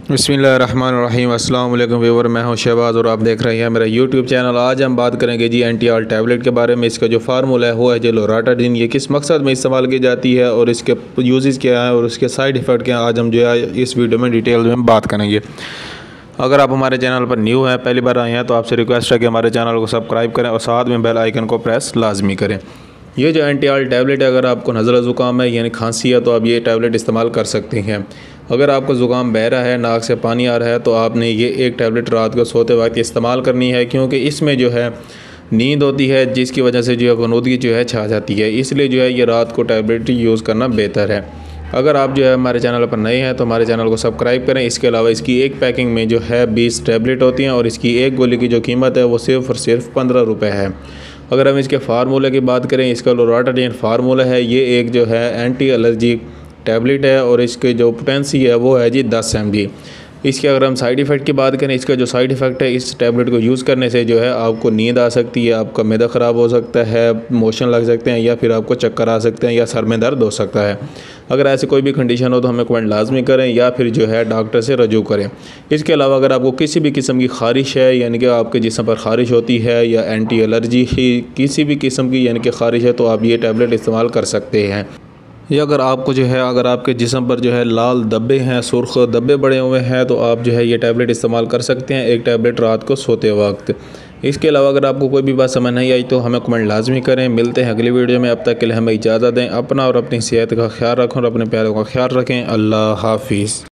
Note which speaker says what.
Speaker 1: बिस्मिल्लाहिर्रहमानिर्रहीम। अस्सलाम वालेकुम व्यूअर, मैं हूं शहबाज और आप देख रहे हैं मेरा यूट्यूब चैनल। आज हम बात करेंगे जी एंटी-ऑल टैबलेट के बारे में। इसका जो फार्मूला है वो है जो लोराटाडीन। ये किस मकसद में इस्तेमाल की जाती है और इसके यूजेस क्या है और उसके साइड इफ़ेक्ट क्या है, आज हम जो है इस वीडियो में डिटेल में बात करेंगे। अगर आप हमारे चैनल पर न्यू हैं, पहली बार आए हैं, तो आपसे रिक्वेस्ट है कि हमारे चैनल को सब्सक्राइब करें और साथ में बेल आइकन को प्रेस लाजमी करें। ये जो एंटी-ऑल टैबलेट है, अगर आपको नज़ला ज़ुकाम है यानी खांसी है तो आप ये टैबलेट इस्तेमाल कर सकते हैं। अगर आपको ज़ुकाम बह रहा है, नाक से पानी आ रहा है, तो आपने ये एक टैबलेट रात को सोते वक्त इस्तेमाल करनी है, क्योंकि इसमें जो है नींद होती है जिसकी वजह से जो है ग़ुनूदगी जो है छा जाती है। इसलिए जो है ये रात को टैबलेट यूज़ करना बेहतर है। अगर आप जो है हमारे चैनल पर नए हैं तो हमारे चैनल को सब्सक्राइब करें। इसके अलावा इसकी एक पैकिंग में जो है 20 टैबलेट होती हैं और इसकी एक गोली की जो कीमत है वो सिर्फ़ और सिर्फ 15 रुपये है। अगर हम इसके फार्मूले की बात करें, इसका लोराटाडीन फार्मूला है, ये एक जो है एंटी एलर्जी टैबलेट है और इसके जो पोटेंसी है वो है जी 10 mg। इसके अगर हम साइड इफ़ेक्ट की बात करें, इसका जो साइड इफ़ेक्ट है, इस टैबलेट को यूज़ करने से जो है आपको नींद आ सकती है, आपका मैदा ख़राब हो सकता है, मोशन लग सकते हैं या फिर आपको चक्कर आ सकते हैं या सर में दर्द हो सकता है। अगर ऐसी कोई भी कंडीशन हो तो हमें कमेंट लाजमी करें या फिर जो है डॉक्टर से रजू करें। इसके अलावा अगर आपको किसी भी किस्म की ख़ारिश है, यानी कि आपके जिस्म पर ख़ारिश होती है, या एंटी एलर्जी किसी भी किस्म की यानी कि ख़ारिश है, तो आप ये टैबलेट इस्तेमाल कर सकते हैं। या अगर आपको जो है अगर आपके जिस्म पर जो है लाल धब्बे हैं, सुर्ख धब्बे बड़े हुए हैं, तो आप जो है ये टैबलेट इस्तेमाल कर सकते हैं, एक टैबलेट रात को सोते वक्त। इसके अलावा अगर आपको कोई भी बात समझ नहीं आई तो हमें कमेंट लाजमी करें। मिलते हैं अगली वीडियो में, अब तक के लिए हमें इजाज़त दें। अपना और अपनी सेहत का ख्याल रखें और अपने प्यारों का ख्याल रखें। अल्लाह हाफिज़।